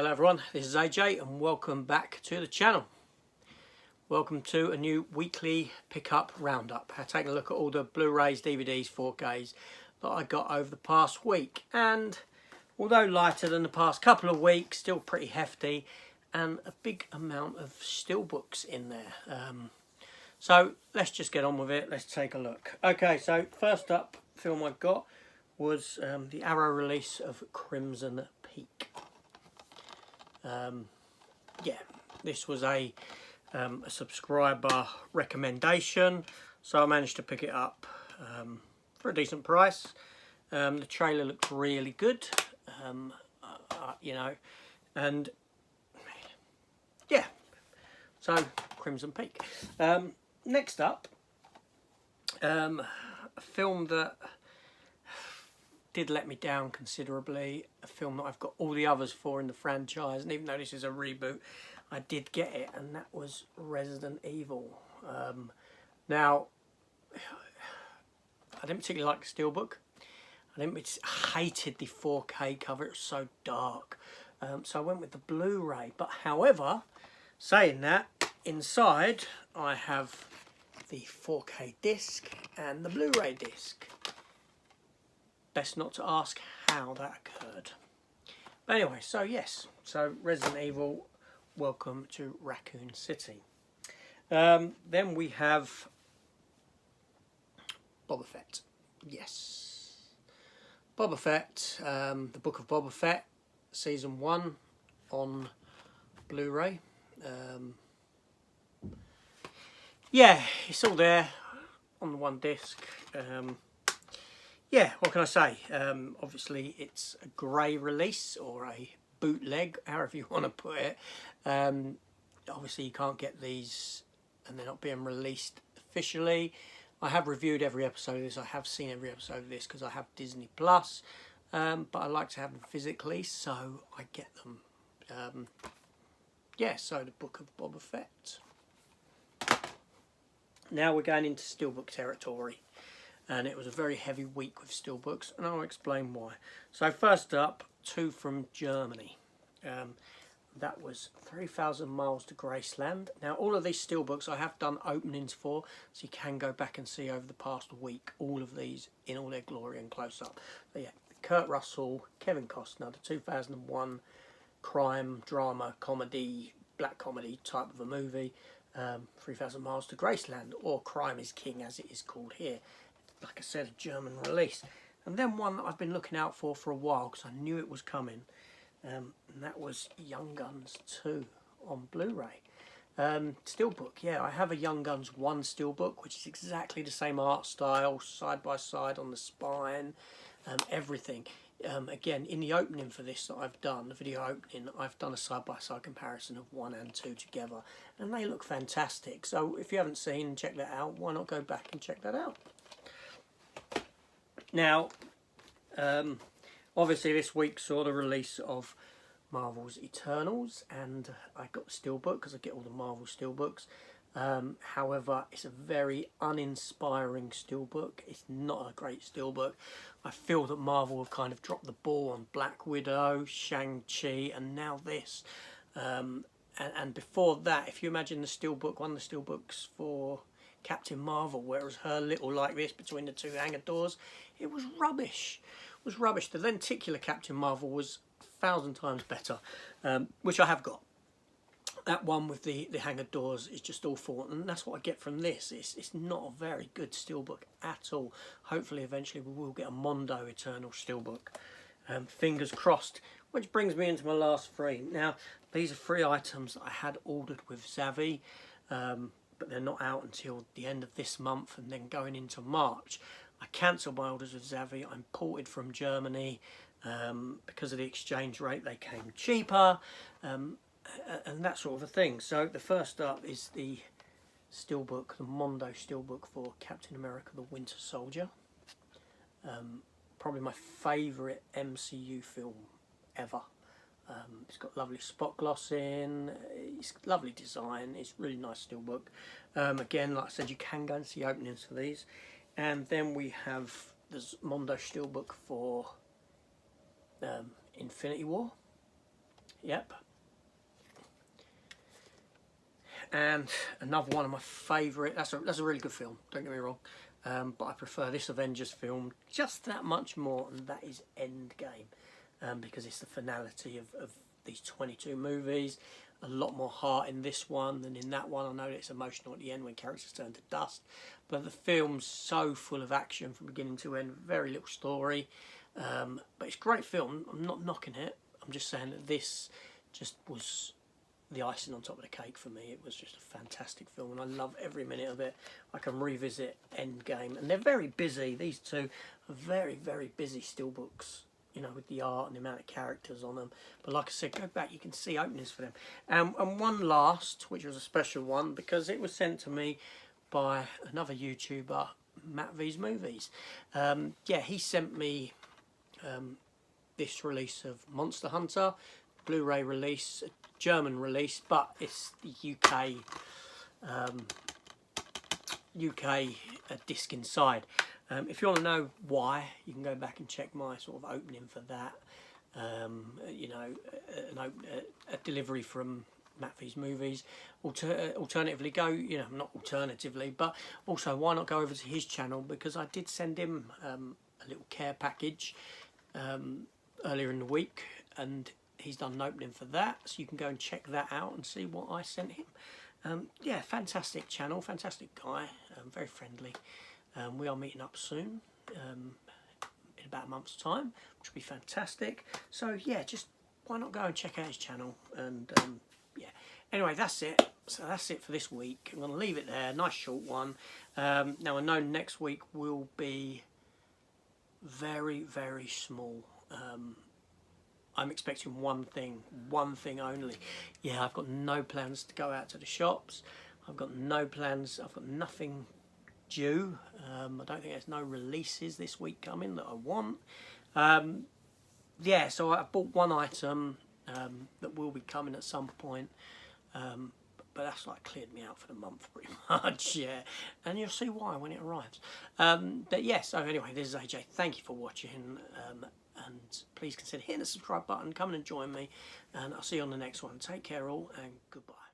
Hello everyone, this is AJ and welcome back to the channel. Welcome to a new weekly pickup roundup. I'm taking a look at all the Blu-rays, DVDs, 4Ks that I got over the past week, and although lighter than the past couple of weeks, still pretty hefty and a big amount of Steelbooks in there. So let's just get on with it. Let's take a look. Okay, so first up film I got was the Arrow release of Crimson Peak. Yeah, this was a subscriber recommendation, so I managed to pick it up for a decent price. The trailer looked really good, you know, and yeah, so Crimson Peak. Next up, a film that did let me down considerably, a film that I've got all the others for in the franchise, and even though this is a reboot, I did get it, and that was Resident Evil. Now, I didn't particularly like the Steelbook. I hated the 4K cover, it was so dark. So I went with the Blu-ray, but however, saying that, inside I have the 4K disc and the Blu-ray disc. Best not to ask how that occurred. But anyway, so yes, so Resident Evil, welcome to Raccoon City. Then we have Boba Fett. Yes. Boba Fett, the Book of Boba Fett, Season 1 on Blu-ray. Yeah, it's all there on the one disc. Yeah, what can I say? Obviously, it's a grey release or a bootleg, however you want to put it. Obviously, you can't get these and they're not being released officially. I have reviewed every episode of this. I have seen every episode of this because I have Disney Plus, but I like to have them physically, so I get them. Yeah, so the Book of Boba Fett. Now we're going into Steelbook territory. And it was a very heavy week with Steelbooks, and I'll explain why. So first up, two from Germany. That was 3,000 Miles to Graceland. Now all of these Steelbooks I have done openings for, so you can go back and see over the past week all of these in all their glory and close-up. So yeah, Kurt Russell, Kevin Costner, the 2001 crime, drama, comedy, black comedy type of a movie. 3,000 Miles to Graceland, or Crime is King as it is called here. Like I said, a German release. And then one that I've been looking out for a while because I knew it was coming, and that was Young Guns 2 on Blu-ray. Steelbook, yeah, I have a Young Guns 1 Steelbook, which is exactly the same art style, side by side on the spine, everything. Again, in the opening for this that I've done, the video opening, I've done a side-by-side comparison of 1 and 2 together, and they look fantastic. So if you haven't seen and checked that out, why not go back and check that out? Now, obviously this week saw the release of Marvel's Eternals, and I got the Steelbook because I get all the Marvel Steelbooks. However, it's a very uninspiring Steelbook. It's not a great Steelbook. I feel that Marvel have kind of dropped the ball on Black Widow, Shang-Chi, and now this. And before that, if you imagine the Steelbook, one of the Steelbooks for Captain Marvel, where it was her little like this between the two hangar doors, it was rubbish. It was rubbish. The lenticular Captain Marvel was 1,000 times better, which I have got. That one with the hangar doors is just awful, and that's what I get from this. It's not a very good Steelbook at all. Hopefully eventually we will get a Mondo Eternal Steelbook. Fingers crossed. Which brings me into my last three. Now, these are 3 items that I had ordered with Zavvi, but they're not out until the end of this month and then going into March. I cancelled my orders with Zavvi. I'm ported from Germany. Because of the exchange rate, they came cheaper. And that sort of a thing. So the first up is the Steelbook, the Mondo Steelbook for Captain America the Winter Soldier. Probably my favourite MCU film ever. It's got lovely spot gloss in, it's lovely design, it's really nice Steelbook. Again, like I said, you can go and see openings for these. And then we have the Mondo Steelbook for Infinity War. Yep. And another one of my favourite. That's a really good film. Don't get me wrong. But I prefer this Avengers film just that much more, and that is Endgame, because it's the finality of these 22 movies. A lot more heart in this one than in that one. I know it's emotional at the end when characters turn to dust, but the film's so full of action from beginning to end. Very little story, but it's a great film. I'm not knocking it. I'm just saying that this just was the icing on top of the cake for me. It was just a fantastic film, and I love every minute of it. I can revisit Endgame, and they're very busy. These two are very, very busy Steelbooks, you know, with the art and the amount of characters on them. But like I said, go back, you can see openings for them. And one last, which was a special one, because it was sent to me by another YouTuber, Matt V's Movies. Yeah, he sent me this release of Monster Hunter, Blu-ray release, German release, but it's the UK disc inside. If you want to know why, you can go back and check my sort of opening for that. You know, a delivery from Matt V's Movies. Alternatively, go, you know, not alternatively, but also why not go over to his channel, because I did send him a little care package earlier in the week, and he's done an opening for that, so you can go and check that out and see what I sent him. Yeah, fantastic channel, fantastic guy, very friendly. We are meeting up soon, in about a month's time, which will be fantastic. So yeah, just why not go and check out his channel? And yeah, anyway, that's it. So that's it for this week. I'm going to leave it there. Nice short one. Now I know next week will be very, very small. I'm expecting one thing only. Yeah, I've got no plans to go out to the shops. I've got no plans. I've got nothing due. I don't think there's no releases this week coming that I want. Yeah, so I bought one item that will be coming at some point. But that's like cleared me out for the month pretty much, yeah. And you'll see why when it arrives. But yeah, so anyway, this is AJ. Thank you for watching. And please consider hitting the subscribe button, come and join me, and I'll see you on the next one. Take care all, and goodbye.